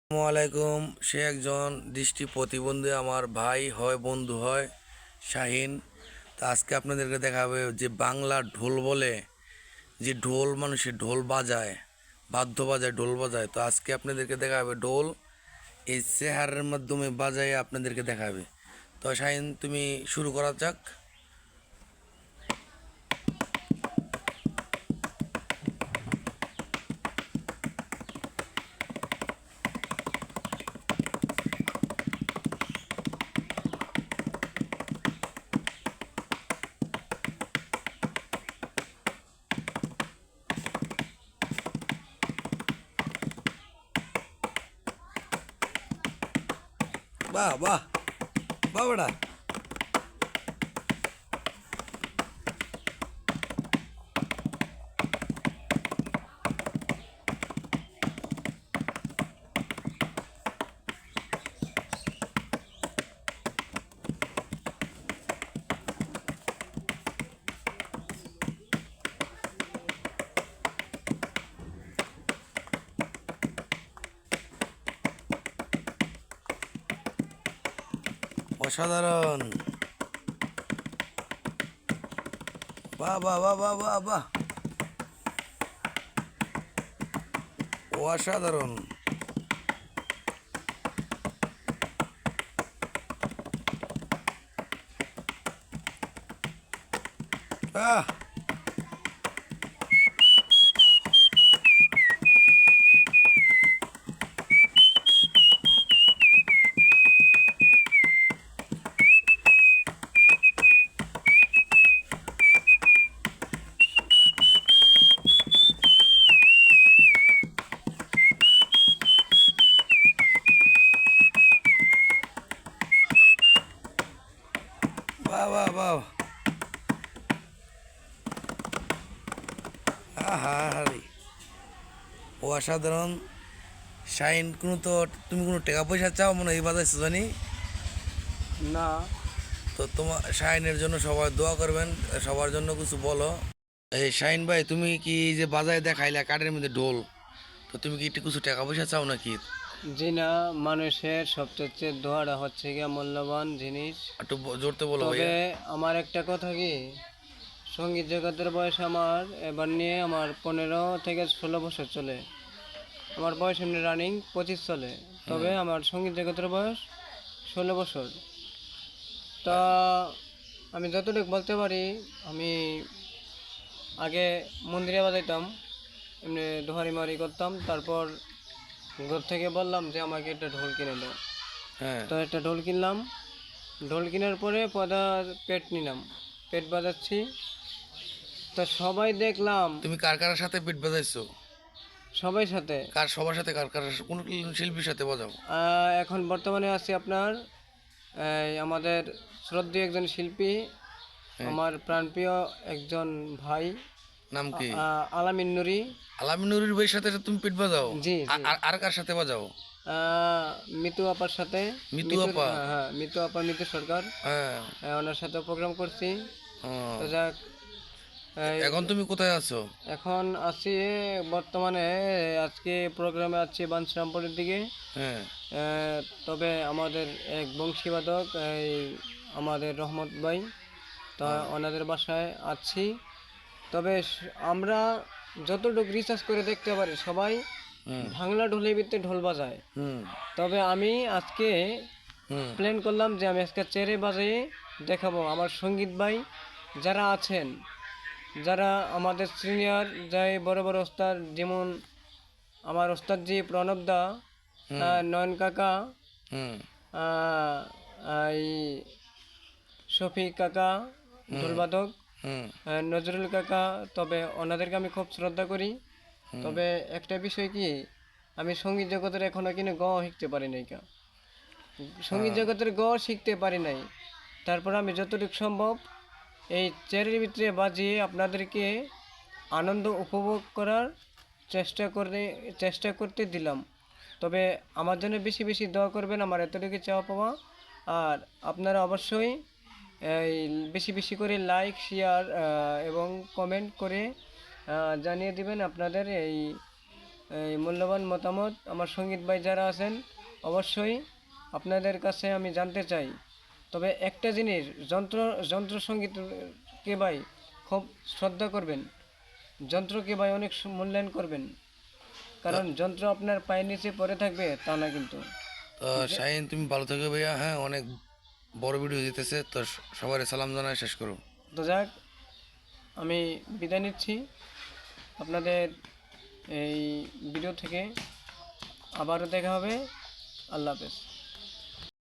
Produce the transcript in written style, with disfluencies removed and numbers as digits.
আসসালামু আলাইকুম। সে একজন দৃষ্টি প্রতিবন্ধী আমার ভাই হয়, বন্ধু হয়, শাহিন। তো আজকে আপনাদেরকে দেখাবে যে বাংলা ঢোল বলে, যে ঢোল মানুষের ঢোল বাজায়, বাদ্য বাজায়, ঢোল বাজায়। তো আজকে আপনাদেরকে দেখাবে ঢোল এই চেহারের মাধ্যমে বাজায় আপনাদেরকে দেখাবে। তো শাহিন, তুমি শুরু করা যাক। বাহ বাহ, বাহ বেটা। অসাধারণ। বাহ বাহ বাহ বাহ বাহ বাহ, অসাধারণ। আহ, বাহ বাহ বাহ। আহারে, অসাধারণ। শাইন, তুমি কোনো টাকা পয়সা চাও মনে হয় এই বাজাইছো জানি। না। তো তোমার শাইনের জন্য সবাই দোয়া করবেন, সবার জন্য কিছু বলো। এই শাইন ভাই, তুমি কি এই যে বাজায় দেখাইলা কাঠের মধ্যে ঢোল, তো তুমি কি একটু কিছু টাকা পয়সা চাও নাকি? জি না, মানুষের সবচেয়ে দোয়াটা হচ্ছে গিয়া মূল্যবান জিনিস। একটু জোরতে বলো তবে ভাইয়া। আমার একটা কথা কি, সঙ্গীত জগতের বয়স আমার এবার নিয়ে আমার 15 থেকে 16 বছর চলে। আমার বয়স এমনি রানিং 25 চলে, তবে আমার সঙ্গীত জগতের বয়স 16 বছর। তা আমি যতটুকু বলতে পারি, আমি আগে মন্দিরে বাজাইতাম, এমনি ধোয়ারি মারি করতাম। তারপর ঘর থেকে বললাম যে আমাকে একটা ঢোল কিনে দাও। হ্যাঁ, তো একটা ঢোল কিনলাম। ঢোল কেনার পরে পেট নিলাম, পেট বাজাচ্ছি। তো সবাই দেখলাম, তুমি কার কার সাথে পিঠ বাজাইছো? সবাই সাথে। সবার সাথে কার কোন শিল্পীর সাথে বাজাও? এখন বর্তমানে আছি আপনার আমাদের শ্রদ্ধেয় একজন শিল্পী, হ্যাঁ, আমার প্রাণপ্রিয় একজন ভাই, নাম কি? আলামিন নুরি। আলামিন নুরির ভাইয়ের সাথে তুমি পিঠ বাজাও? জি জি। আর কার সাথে বাজাও? মিতু আপার সাথে। মিতু আপা? হ্যাঁ হ্যাঁ, মিতু আপা, মিতু সরকার। হ্যাঁ। ওনার সাথে প্রোগ্রাম করছি। ও, তো যাক, এই এখন তুমি কোথায় আছো? এখন আছি বর্তমানে, আজকে প্রোগ্রামে আছি বাঞ্ছারামপুরের দিকে। হ্যাঁ। তবে আমাদের এক বংশীবাদক, এই আমাদের রহমত ভাই, তা হ্যাঁ। ওনাদের বাসায় আছি। তবে আমরা যতটুকু রিসার্চ করে দেখতে পারি, সবাই হুম। ভাঙলা ঢোলের ভিতরে ঢোল বাজায়। হুম। তবে আমি আজকে হুম। প্ল্যান করলাম যে আমি আজকে চেরে বাজিয়ে দেখাবো আমার সঙ্গীত ভাই যারা আছেন, যারা আমাদের সিনিয়র, যাই বড় বড় ওস্তাদ, যেমন আমার ওস্তাদজি প্রণব দা, নয়ন কাকা, হুম। আহ, এই শফিক কাকা ঢোলবাদক, হুম। নজরুল কাকা। তবে ওনাদেরকে আমি খুব শ্রদ্ধা করি। তবে একটা বিষয় কি, আমি সঙ্গীত জগতের এখনো কিন্তু শিখতে পারি নাই কা, সঙ্গীত জগতের শিখতে পারি নাই। তারপর আমি যতটুকু সম্ভব এই চেয়ারের ভিতরে বাজিয়ে আপনাদেরকে আনন্দ উপভোগ করার চেষ্টা করতে দিলাম। তবে আমার জন্য বেশি বেশি দোয়া করবেন, আমার এতটুকু চাওয়া পাওয়া। আর আপনারা অবশ্যই এই বেশি বেশি করে লাইক, শেয়ার এবং কমেন্ট করে জানিয়ে দিবেন আপনাদের এই এই মূল্যবান মতামত আমার সঙ্গীত ভাই যারা আছেন অবশ্যই আপনাদের কাছে আমি জানতে চাই। তবে একটা জিনিস, যন্ত্রসঙ্গীতকে ভাই খুব শ্রদ্ধা করবেন, যন্ত্রকে ভাই অনেক মূল্যায়ন করবেন, কারণ যন্ত্র আপনার পায়ের নিচে পড়ে থাকবে তা না কিন্তু। তো শাহিন, তুমি ভালো থেকো ভাইয়া। হ্যাঁ, অনেক বড় ভিডিও দিতেছে, তো সবার সালাম জানায় শেষ করো। তো যাক, আমি বিদায় নিচ্ছি আপনাদের এই ভিডিও থেকে। আবারও দেখা হবে। আল্লাহ হাফেজ।